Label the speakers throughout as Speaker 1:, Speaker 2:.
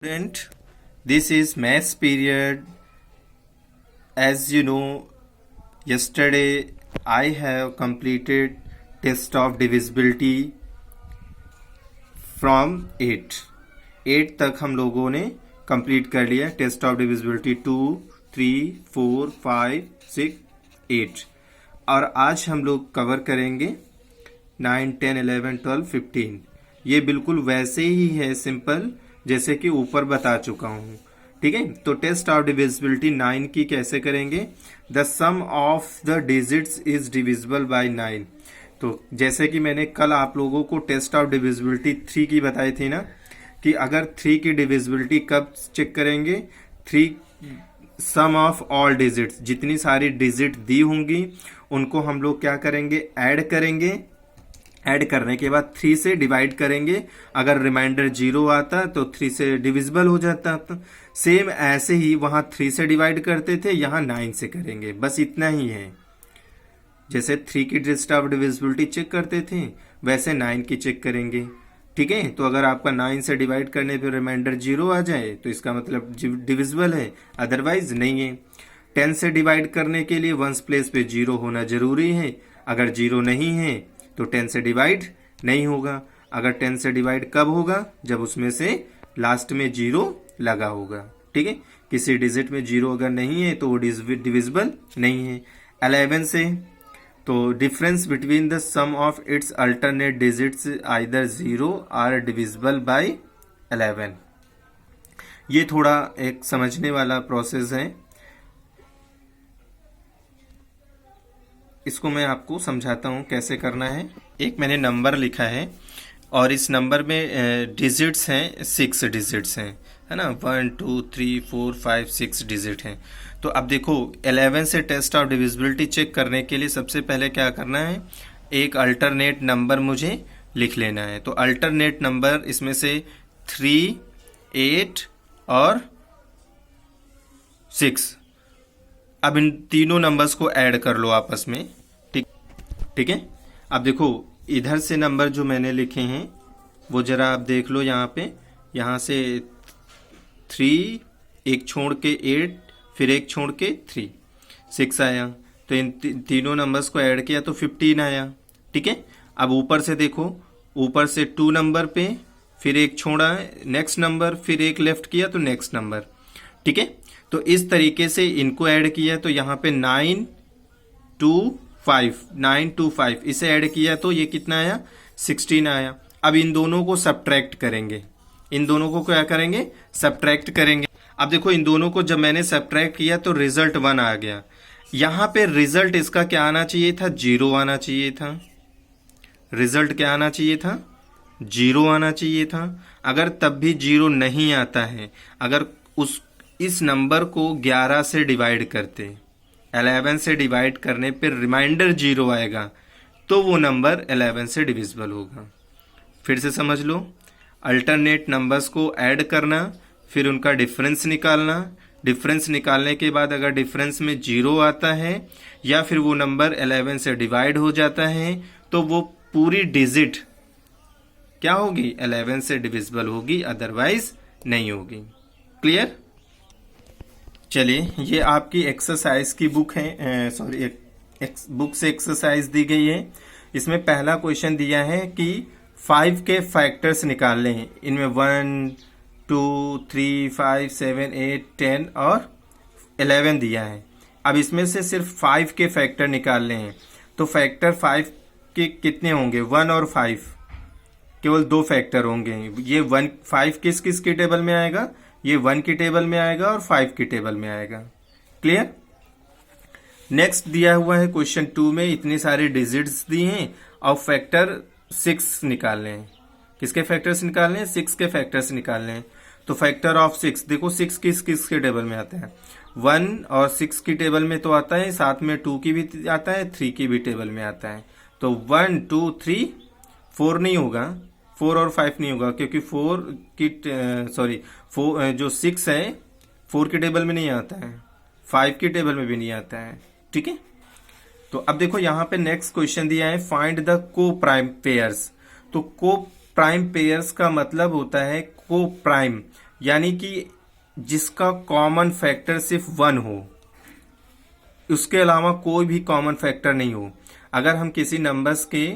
Speaker 1: Student, this is maths period. As you know, yesterday I have completed test of divisibility from 8 तक हम लोगों ने complete कर लिया टेस्ट ऑफ डिविजिबिलिटी 2, 3, 4, 5, 6, 8 और आज हम लोग कवर करेंगे 9, 10, 11, 12, 15। ये बिल्कुल वैसे ही है सिंपल जैसे कि ऊपर बता चुका हूं। ठीक है, तो टेस्ट ऑफ डिविजिबिलिटी 9 की कैसे करेंगे? The sum of the digits is divisible by 9। तो जैसे कि मैंने कल आप लोगों को टेस्ट ऑफ डिविजिबिलिटी 3 की बताई थी ना, कि अगर 3 की डिविजिबिलिटी कब चेक करेंगे? 3 सम ऑफ ऑल डिजिट्स, जितनी सारी डिजिट दी होंगी उनको हम लोग क्या करेंगे? ऐड करेंगे। ऐड करने के बाद 3 से डिवाइड करेंगे। अगर रिमाइंडर 0 आता तो 3 से डिविजिबल हो जाता। सेम ऐसे ही वहां 3 से डिवाइड करते थे, यहां 9 से करेंगे। बस इतना ही है। जैसे 3 की टेस्ट ऑफ डिविजिबिलिटी चेक करते थे वैसे 9 की चेक करेंगे। ठीक है, तो अगर आपका 9 से डिवाइड करने पे रिमाइंडर 0 आ जाए तो इसका मतलब डिविजिबल है, अदरवाइज नहीं है। 10 से डिवाइड करने के लिए वंस प्लेस पे 0 होना जरूरी है। अगर 0 नहीं है तो 10 से डिवाइड नहीं होगा। अगर 10 से डिवाइड कब होगा? जब उसमें से लास्ट में 0 लगा होगा। ठीक है, किसी डिजिट में 0 अगर नहीं है तो वो डिविजिबल नहीं है। 11 से तो difference between the sum of its alternate digits either 0 or divisible by 11। ये थोड़ा एक समझने वाला प्रोसेस है, इसको मैं आपको समझाता हूँ कैसे करना है। एक मैंने नंबर लिखा है और इस नंबर में डिजिट्स हैं, 6 डिजिट्स हैं, है ना। 1, 2, 3, 4, 5, 6 डिजिट हैं। तो अब देखो 11 से टेस्ट ऑफ डिविजिबिलिटी चेक करने के लिए सबसे पहले क्या करना है? एक अल्टरनेट नंबर मुझे लिख लेना है। तो अल्टरनेट नंबर इसमें से 3, 8 और 6। अब इन तीनों नंबर्स को ऐड कर लो आपस में। ठीक है, अब देखो इधर से नंबर जो मैंने लिखे हैं वो जरा आप देख लो। यहाँ से 3, एक छोड़ के 8, फिर एक छोड़ के 3, 6 आया। तो इन तीनों नंबर्स को ऐड किया तो 15 आया। ठीक है, अब ऊपर से देखो, ऊपर से 2 नंबर पे फिर एक छोड़ा है, नेक्स्ट नंबर, फिर एक लेफ्ट किया तो नेक्स्ट नंबर। ठीक है, तो इस तरीके से इनको ऐड किया तो यहाँ पे 9, 2, 5 इसे ऐड किया तो ये कितना आया? 16 आया। अब इन दोनों को सब्ट्रैक्ट करेंगे। इन दोनों को क्या करेंगे? सब्ट्रैक्ट करेंगे। अब देखो इन दोनों को जब मैंने सब्ट्रैक्ट किया तो रिजल्ट 1 आ गया। यहाँ पे रिजल्ट इसका क्या आना चाहिए था? 0 आना चाहिए था। रिजल्ट क्या आना चाहिए था? 0 आना चाहिए था। अगर तब भी 0 नहीं आता है, अगर इस नंबर को 11 से डिवाइड करते, 11 से डिवाइड करने पर रिमाइंडर 0 आएगा तो वो नंबर 11 से डिविजिबल होगा। फिर से समझ लो, अल्टरनेट नंबर्स को ऐड करना, फिर उनका डिफरेंस निकालना। डिफरेंस निकालने के बाद अगर डिफरेंस में 0 आता है या फिर वो नंबर 11 से डिवाइड हो जाता है तो वो पूरी डिजिट क्या होगी? 11 से डिविजिबल होगी, अदरवाइज नहीं होगी। क्लियर? चलिए, ये आपकी एक्सरसाइज की बुक है, बुक से एक्सरसाइज दी गई है। इसमें पहला क्वेश्चन दिया है कि 5 के फैक्टर्स निकालने हैं। इनमें 1, 2, 3, 5, 7, 8, 10 और 11 दिया है। अब इसमें से सिर्फ 5 के फैक्टर निकालने हैं। तो फैक्टर 5 के कितने होंगे? 1 और 5, केवल 2 फैक्टर होंगे। ये 5 किस किस की टेबल में आएगा? ये 1 की टेबल में आएगा और 5 की टेबल में आएगा। क्लियर? नेक्स्ट दिया हुआ है क्वेश्चन 2 में इतनी सारी डिजिट्स दी हैं और फैक्टर 6 निकालने हैं। किसके फैक्टर्स निकालने हैं? 6 के फैक्टर्स निकालने हैं। तो फैक्टर ऑफ 6, देखो 6 किस किस के टेबल में आता है? 1 और 6 की टेबल में तो आता है, साथ में 2 की भी आता है, 3 की भी टेबल में आता है। तो 1, 2, 3, 4 नहीं होगा, 4 और 5 नहीं होगा, क्योंकि 4 जो 6 है 4 की टेबल में नहीं आता है, 5 की टेबल में भी नहीं आता है। ठीक है, तो अब देखो यहाँ पे नेक्स्ट क्वेश्चन दिया है, फाइंड द को प्राइम पेयर्स। तो को प्राइम पेयर्स का मतलब होता है को प्राइम, यानी कि जिसका कॉमन फैक्टर सिर्फ 1 हो, उसके अलावा कोई भी कॉमन फैक्टर नहीं हो। अगर हम किसी नंबर्स के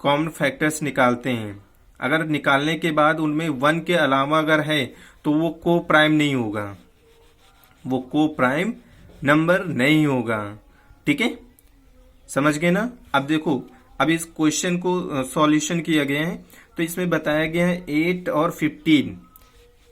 Speaker 1: कॉमन फैक्टर्स निकालते हैं, अगर निकालने के बाद उनमें 1 के अलावा अगर है तो वो को प्राइम नहीं होगा, वो को प्राइम नंबर नहीं होगा। ठीक है, समझ गए ना। अब देखो, अब इस क्वेश्चन को सॉल्यूशन किया गया है, तो इसमें बताया गया है 8 और 15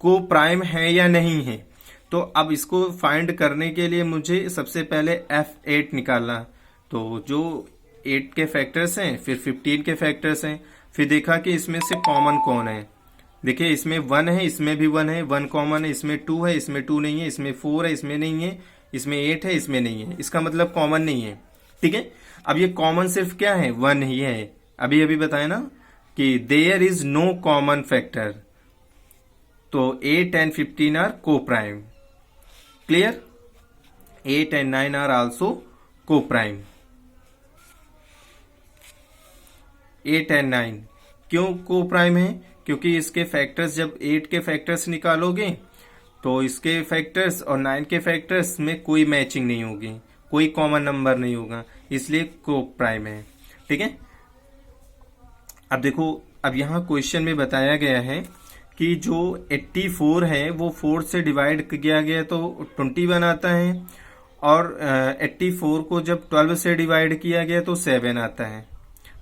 Speaker 1: को प्राइम है या नहीं है। तो अब इसको फाइंड करने के लिए मुझे सबसे पहले F8 निकालना। तो जो 8 के फैक्टर्स हैं, फिर 15 के फैक्टर्स हैं, फिर देखा कि इसमें से कॉमन कौन है। देखिए, इसमें 1 है, इसमें भी 1 है, 1 कॉमन है, इसमें 2 है, इसमें 2 नहीं है, इसमें 4 है, इसमें नहीं है, इसमें 8 है, इसमें नहीं है। इसका मतलब कॉमन नहीं है। ठीक है, अब ये कॉमन सिर्फ क्या है, 1 ही है। अभी अभी बताया ना कि there is no common factor, तो 8 and 15 are coprime. Clear, 8 and 9 are also coprime. 8 and 9 क्यों को प्राइम है? क्योंकि इसके फैक्टर्स, जब 8 के फैक्टर्स निकालोगे तो इसके फैक्टर्स और 9 के फैक्टर्स में कोई मैचिंग नहीं होगी, कोई कॉमन नंबर नहीं होगा, इसलिए को प्राइम है। ठीक है, अब देखो, अब यहाँ क्वेश्चन में बताया गया है कि जो 84 है वो 4 से डिवाइड किया गया तो 21 आता है, और 84 को जब 12 से डिवाइड किया गया तो 7 आता है।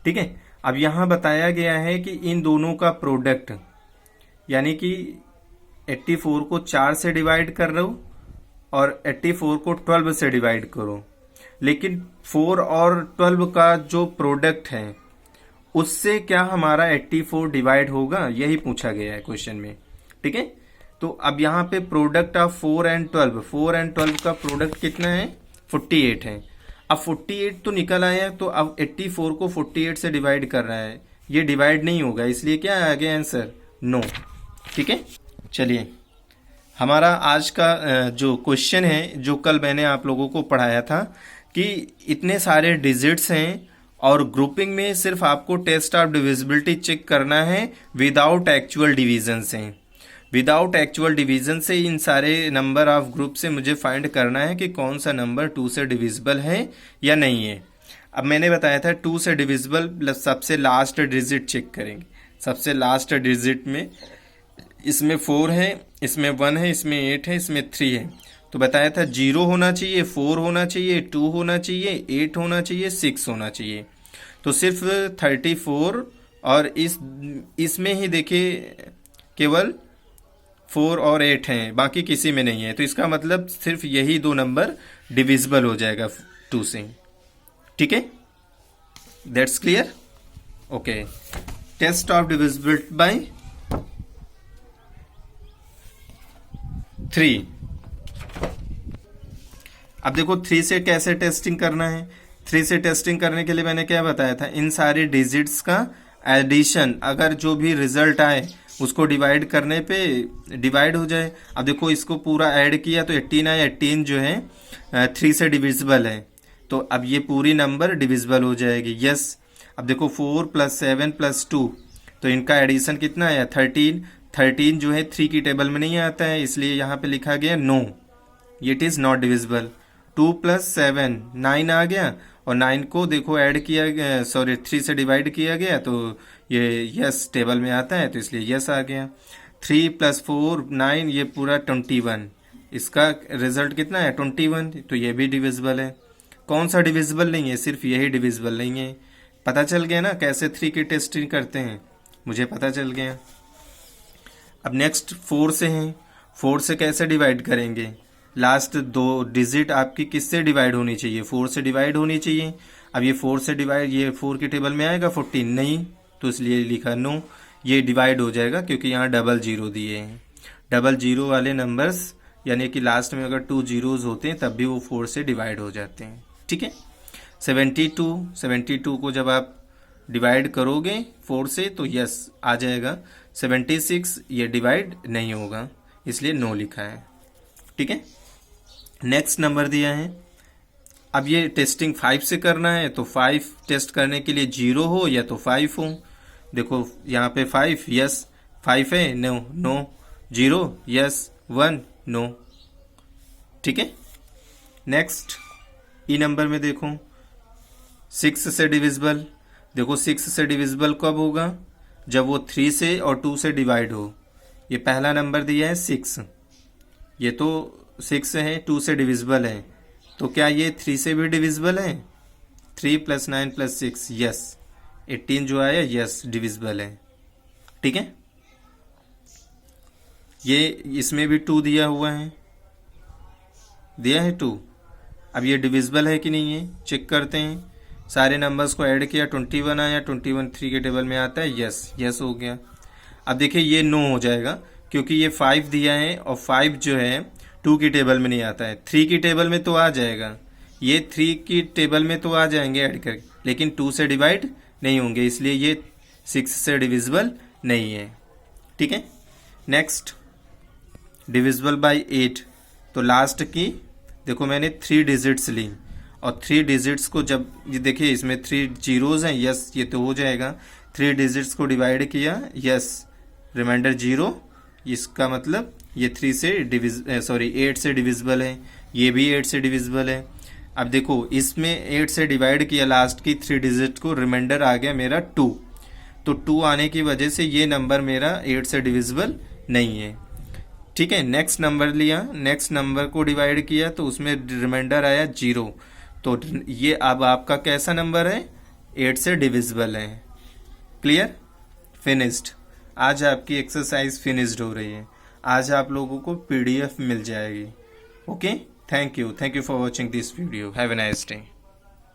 Speaker 1: ठीक है, अब यहाँ बताया गया है कि इन दोनों का प्रोडक्ट, यानी कि 84 को 4 से डिवाइड कर रहे हो और 84 को 12 से डिवाइड करो, लेकिन 4 और 12 का जो प्रोडक्ट है उससे क्या हमारा 84 डिवाइड होगा, यही पूछा गया है क्वेश्चन में। ठीक है, तो अब यहाँ पे प्रोडक्ट ऑफ 4 एंड 12 का प्रोडक्ट कितना है, 48 है। अब 48 तो निकल आया, तो अब 84 को 48 से डिवाइड कर रहा है, ये डिवाइड नहीं होगा, इसलिए क्या आ गया आंसर, नो। ठीक है, चलिए, हमारा आज का जो क्वेश्चन है, जो कल मैंने आप लोगों को पढ़ाया था कि इतने सारे डिजिट्स हैं और ग्रुपिंग में सिर्फ आपको टेस्ट ऑफ डिविजिबिलिटी चेक करना है विदाउट एक्चुअल डिवीजन से। विदाउट एक्चुअल डिवीजन से इन सारे नंबर ऑफ ग्रुप से मुझे फाइंड करना है कि कौन सा नंबर 2 से डिविजिबल है या नहीं है। अब मैंने बताया था 2 से डिविजिबल सबसे लास्ट डिजिट चेक करेंगे। सबसे लास्ट डिजिट में इसमें 4 है, इसमें 1 है, इसमें 8 है, इसमें 3 है। तो बताया था 0 होना चाहिए, 4 होना चाहिए, 2 होना चाहिए, 8 होना चाहिए, 6 होना चाहिए। तो सिर्फ 34 और इसमें ही देखिए केवल 4 और 8 हैं, बाकी किसी में नहीं है। तो इसका मतलब सिर्फ यही 2 नंबर डिविजिबल हो जाएगा 2 से। ठीक है, that's clear. Okay, test of divisibility by 3। अब देखो 3 से कैसे टेस्टिंग करना है। 3 से टेस्टिंग करने के लिए मैंने क्या बताया था, इन सारे डिजिट्स का एडिशन, अगर जो भी रिजल्ट आए उसको डिवाइड करने पे डिवाइड हो जाए। अब देखो, इसको पूरा ऐड किया तो 18 आया, 18 जो है 3 से डिविजिबल है, तो अब ये पूरी नंबर डिविजिबल हो जाएगी। यस, अब देखो 4 + 7 + 2, तो इनका एडिशन कितना आया, 13। 13 जो है 3 की टेबल में नहीं आता है, इसलिए यहाँ पे लिखा गया no, it is not divisible. 2 + 7 9 आ गया, और 9 को देखो ऐड किया गया, सॉरी 3 से डिवाइड किया गया, तो ये यस टेबल में आता है, तो इसलिए यस आ गया। 3 + 4 9, ये पूरा 21, इसका रिजल्ट कितना है 21, तो ये भी डिविजिबल है। कौन सा डिविजिबल नहीं है, सिर्फ यही डिविजिबल नहीं है। पता चल गया ना कैसे 3 की टेस्टिंग करते हैं, मुझे पता चल गया। अब नेक्स्ट 4 से हैं, 4 से कैसे डिवाइड करेंगे, लास्ट 2 डिजिट आपकी किससे डिवाइड होनी चाहिए, 4 से डिवाइड होनी चाहिए। अब ये 4 से डिवाइड, ये 4 की टेबल में आएगा 14 नहीं, तो इसलिए लिखा नो, ये डिवाइड हो जाएगा क्योंकि यहाँ डबल जीरो दिए हैं। डबल जीरो वाले नंबर्स, यानी कि लास्ट में अगर 2 जीरोज होते हैं तब भी वो 4 से डिवाइड हो जाते हैं। ठीक है, 72 को जब आप डिवाइड करोगे 4 से तो यस आ जाएगा। 76 ये डिवाइड नहीं होगा, इसलिए नो लिखा है। ठीक है, नेक्स्ट नंबर दिया है। अब ये टेस्टिंग 5 से करना है, तो 5 टेस्ट करने के लिए 0 हो या तो 5 हो। देखो यहाँ पे 5, यस 5 है, नो नो, 0 यस, 1 नो। ठीक है। नेक्स्ट ई नंबर में देखो 6 से डिविजिबल। देखो 6 से डिविजिबल कब होगा, जब वो 3 से और 2 से डिवाइड हो। ये पहला नंबर दिया है 6, ये तो 6 है, 2 से डिविजिबल है, तो क्या ये 3 से भी डिविजिबल है? 3 + 9 + 6 यस, 18 जो आया यस डिविजिबल है। ठीक है। ये इसमें भी 2 दिया हुआ है, दिया है 2। अब ये डिविजिबल है कि नहीं है चेक करते हैं। सारे नंबर्स को ऐड किया, 21 आया, 21 3 के टेबल में आता है, यस यस हो गया। अब देखिए ये नो हो जाएगा क्योंकि ये 5 दिया है और 5 जो है 2 की टेबल में नहीं आता है, 3 की टेबल में तो आ जाएगा, ये 3 की टेबल में तो आ जाएंगे ऐड करके, लेकिन 2 से डिवाइड नहीं होंगे, इसलिए ये 6 से डिविजिबल नहीं है। ठीक है। नेक्स्ट डिविजिबल बाय 8, तो लास्ट की देखो मैंने 3 डिजिट्स ली और 3 डिजिट्स को जब ये देखिए इसमें 3 जीरोज हैं, यस ये तो हो जाएगा। 3 डिजिट्स को डिवाइड किया, यस रिमाइंडर 0, इसका मतलब ये 8 से डिविजिबल है, ये भी 8 से डिविजिबल है। अब देखो इसमें 8 से डिवाइड किया लास्ट की 3 डिजिट को, रिमाइंडर आ गया मेरा 2, तो 2 आने की वजह से ये नंबर मेरा 8 से डिविजिबल नहीं है। ठीक है। नेक्स्ट नंबर लिया, नेक्स्ट नंबर को डिवाइड किया तो उसमें रिमाइंडर आया 0, तो ये अब आपका कैसा नंबर है? 8 से डिविजिबल है। Clear, finished. आज आपकी एक्सरसाइज फिनिश्ड हो रही है, आज आप लोगों को PDF मिल जाएगी। Okay, thank you for watching this video, have a nice day.